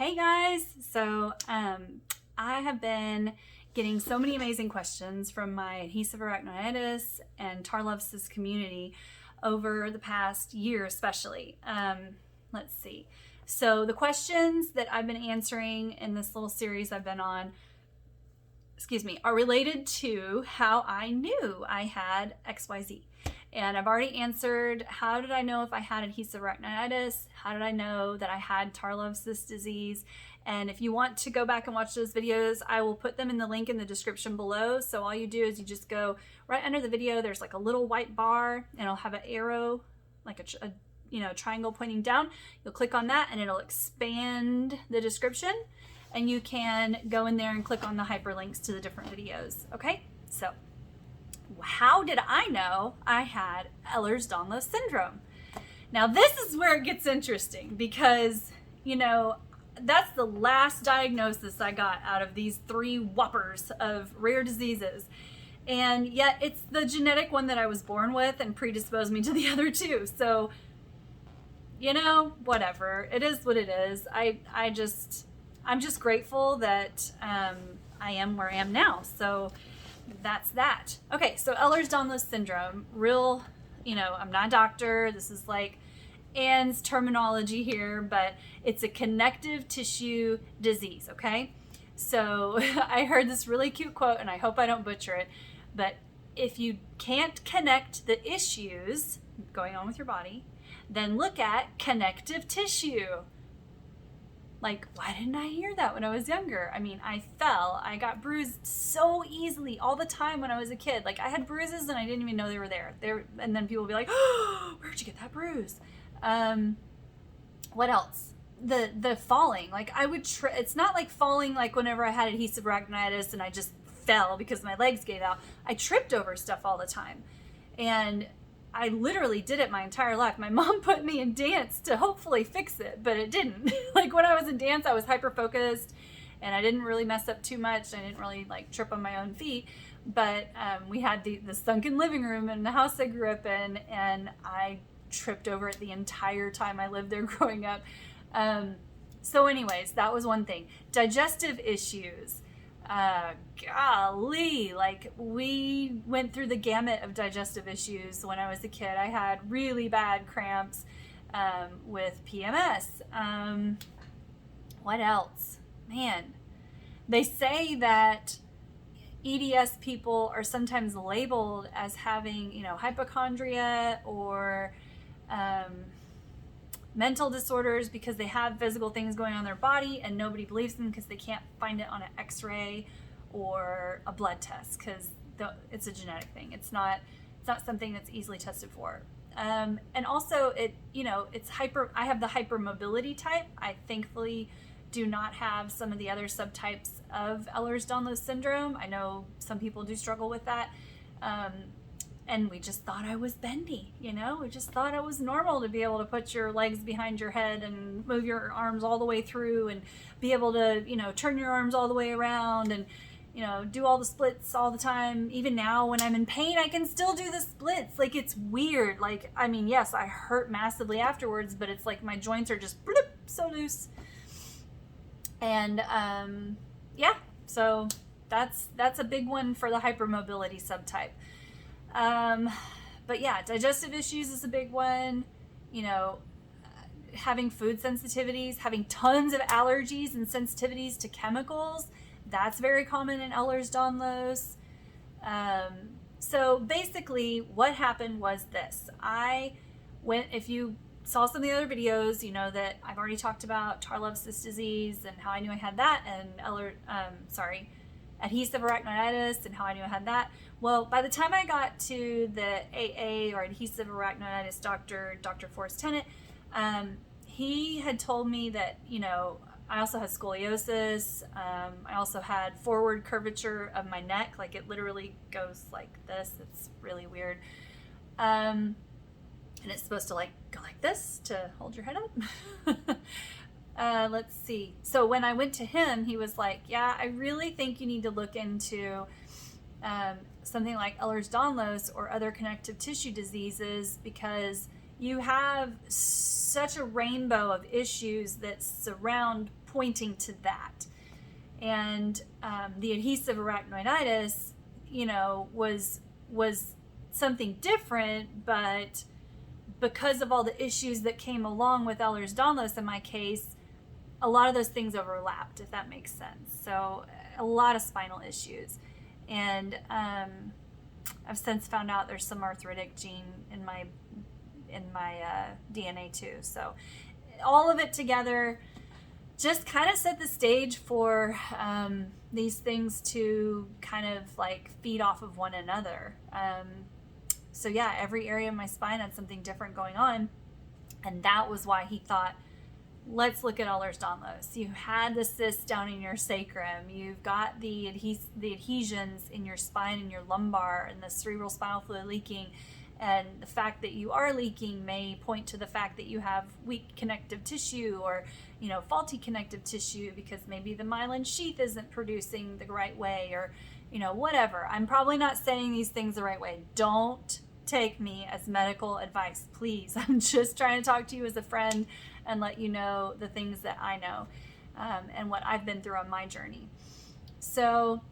Hey guys, I have been getting so many amazing questions from my adhesive arachnoiditis and tarlosis community over the past year especially. Let's see. So the questions that I've been answering in this little series I've been on, are related to how I knew I had XYZ. And I've already answered, how did I know if I had adhesive arachnoiditis? How did I know that I had tarlosis disease? And if you want to go back and watch those videos, I will put them in the link in the description below. So all you do is you just go right under the video, there's like a little white bar and it'll have an arrow, like a triangle pointing down. You'll click on that and it'll expand the description and you can go in there and click on the hyperlinks to the different videos. Okay, so how did I know I had Ehlers-Danlos Syndrome? Now this is where it gets interesting because, that's the last diagnosis I got out of these three whoppers of rare diseases. And yet it's the genetic one that I was born with and predisposed me to the other two. So, whatever. It is what it is. I'm just grateful that I am where I am now. So that's that. Okay, so Ehlers-Danlos Syndrome, I'm not a doctor. This is like Anne's terminology here, but it's a connective tissue disease, okay? So I heard this really cute quote, and I hope I don't butcher it, but if you can't connect the issues going on with your body, then look at connective tissue. Like, why didn't I hear that when I was younger? I mean, I fell. I got bruised so easily all the time when I was a kid. Like, I had bruises and I didn't even know they were there. And then people would be like, oh, where'd you get that bruise? What else? The falling. Like, I would it's not like falling like whenever I had adhesive arachnoiditis and I just fell because my legs gave out. I tripped over stuff all the time. And I literally did it my entire life. My mom put me in dance to hopefully fix it, but it didn't. Like when I was in dance, I was hyper-focused and I didn't really mess up too much. I didn't really trip on my own feet, but we had the sunken living room in the house I grew up in, and I tripped over it the entire time I lived there growing up. So anyways, that was one thing. Digestive issues. Golly, we went through the gamut of digestive issues when I was a kid. I had really bad cramps with PMS. What else? Man, they say that EDS people are sometimes labeled as having, hypochondria or mental disorders because they have physical things going on in their body and nobody believes them because they can't find it on an x-ray or a blood test because it's a genetic thing. It's not something that's easily tested for. And also it's I have the hypermobility type. I thankfully do not have some of the other subtypes of Ehlers-Danlos syndrome. I know some people do struggle with that. And we just thought I was bendy, we just thought it was normal to be able to put your legs behind your head and move your arms all the way through and be able to, turn your arms all the way around and, do all the splits all the time. Even now when I'm in pain, I can still do the splits. Like, it's weird. Yes, I hurt massively afterwards, but it's like my joints are just bloop, so loose. And, so that's a big one for the hypermobility subtype. But yeah, digestive issues is a big one, having food sensitivities, having tons of allergies and sensitivities to chemicals. That's very common in Ehlers-Danlos. So basically what happened was this. If you saw some of the other videos, you know that I've already talked about tarlosis disease and how I knew I had that, and adhesive arachnoiditis and how I knew I had that. Well, by the time I got to the AA or adhesive arachnoiditis doctor, Dr. Forrest Tennant, he had told me that, I also had scoliosis. I also had forward curvature of my neck. Like, it literally goes like this. It's really weird. And it's supposed to go like this to hold your head up. Let's see. So when I went to him, he was like, yeah, I really think you need to look into something like Ehlers-Danlos or other connective tissue diseases because you have such a rainbow of issues that surround pointing to that. And the adhesive arachnoiditis, was something different, but because of all the issues that came along with Ehlers-Danlos in my case, a lot of those things overlapped, if that makes sense. So a lot of spinal issues. And I've since found out there's some arthritic gene in my DNA too. So all of it together just kind of set the stage for these things to kind of like feed off of one another. So yeah, every area of my spine had something different going on. And that was why he thought, let's look at Ehlers-Danlos. You had the cyst down in your sacrum. You've got the adhesions in your spine and your lumbar and the cerebral spinal fluid leaking. And the fact that you are leaking may point to the fact that you have weak connective tissue or, faulty connective tissue because maybe the myelin sheath isn't producing the right way or, whatever. I'm probably not saying these things the right way. Don't take me as medical advice, please. I'm just trying to talk to you as a friend and let you know the things that I know and what I've been through on my journey. So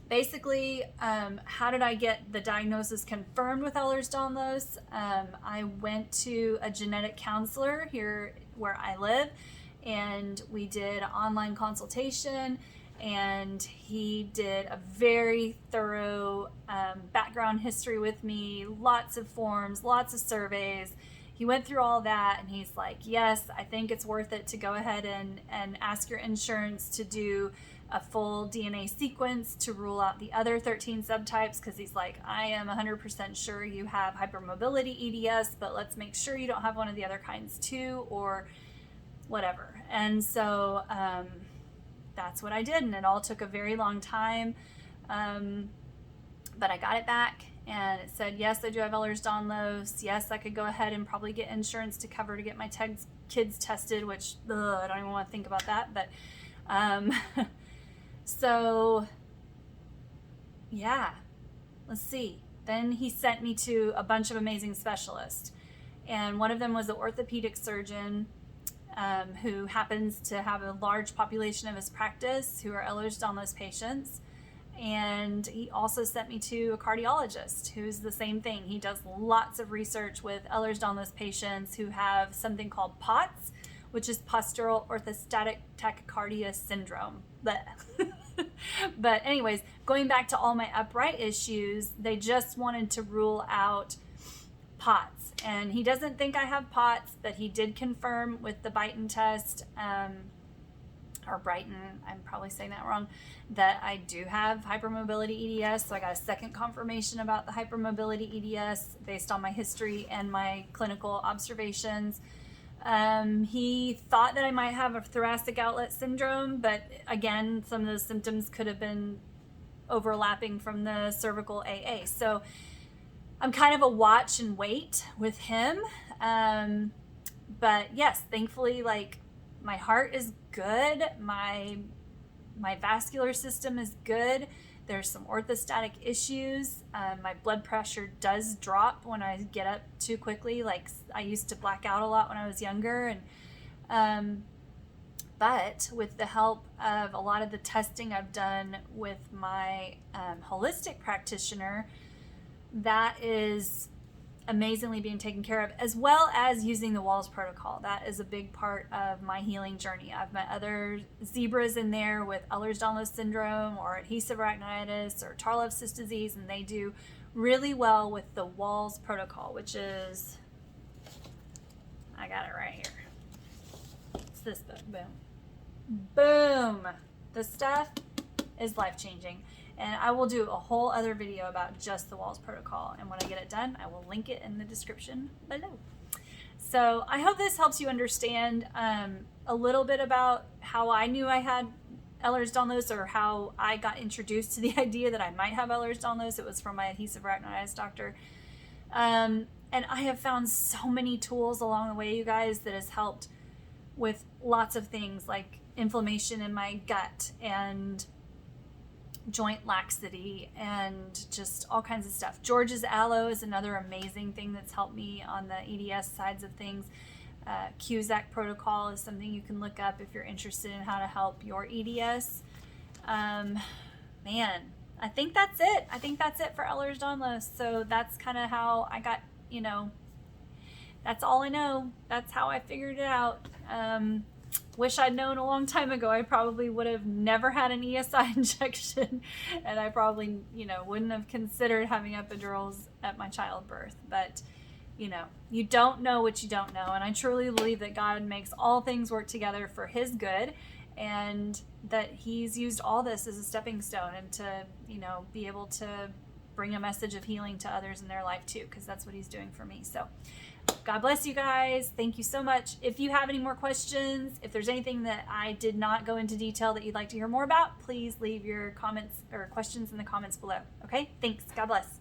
basically, how did I get the diagnosis confirmed with Ehlers-Danlos? I went to a genetic counselor here where I live, and we did an online consultation, and he did a very thorough background history with me, lots of forms, lots of surveys. He went through all that, and he's like, yes, I think it's worth it to go ahead and ask your insurance to do a full DNA sequence to rule out the other 13 subtypes, because he's like, I am 100% sure you have hypermobility EDS, but let's make sure you don't have one of the other kinds too, or whatever. And so that's what I did, and it all took a very long time, but I got it back, and it said, yes, I do have Ehlers-Danlos. Yes, I could go ahead and probably get insurance to cover to get my kids tested, which I don't even want to think about that, but so yeah, let's see. Then he sent me to a bunch of amazing specialists, and one of them was an orthopedic surgeon who happens to have a large population of his practice who are Ehlers-Danlos patients. And he also sent me to a cardiologist who's the same thing. He does lots of research with Ehlers-Danlos patients who have something called POTS, which is postural orthostatic tachycardia syndrome. But anyways, going back to all my upright issues, they just wanted to rule out POTS. And he doesn't think I have POTS, but he did confirm with the Brighton test, or Brighton, I'm probably saying that wrong, that I do have hypermobility EDS. So I got a second confirmation about the hypermobility EDS based on my history and my clinical observations. He thought that I might have a thoracic outlet syndrome, but again, some of those symptoms could have been overlapping from the cervical AA. So I'm kind of a watch and wait with him. But yes, thankfully, like, my heart is good. My vascular system is good. There's some orthostatic issues. My blood pressure does drop when I get up too quickly. Like, I used to black out a lot when I was younger. And but with the help of a lot of the testing I've done with my holistic practitioner, that is amazingly being taken care of, as well as using the Walls protocol. That is a big part of my healing journey. I've met other zebras in there with Ehlers-Danlos Syndrome or adhesive arachnitis or Tarlov cyst disease, and they do really well with the Walls protocol, which is, I got it right here. It's this book. Boom. Boom. The stuff is life-changing. And I will do a whole other video about just the Walls protocol. And when I get it done, I will link it in the description below. So I hope this helps you understand a little bit about how I knew I had Ehlers-Danlos, or how I got introduced to the idea that I might have Ehlers-Danlos. It was from my adhesive arachnitis doctor. And I have found so many tools along the way, you guys, that has helped with lots of things like inflammation in my gut and joint laxity and just all kinds of stuff. George's aloe is another amazing thing that's helped me on the EDS sides of things. Cusack protocol is something you can look up if you're interested in how to help your EDS. Man, I think that's it. I think that's it for Ehlers-Danlos. So that's kind of how I got, that's all I know. That's how I figured it out. Wish I'd known a long time ago. I probably would have never had an ESI injection, and I probably, wouldn't have considered having epidurals at my childbirth. But, you don't know what you don't know. And I truly believe that God makes all things work together for his good, and that he's used all this as a stepping stone and to, be able to bring a message of healing to others in their life too, because that's what he's doing for me. So God bless you guys. Thank you so much. If you have any more questions, if there's anything that I did not go into detail that you'd like to hear more about, please leave your comments or questions in the comments below. Okay? Thanks. God bless.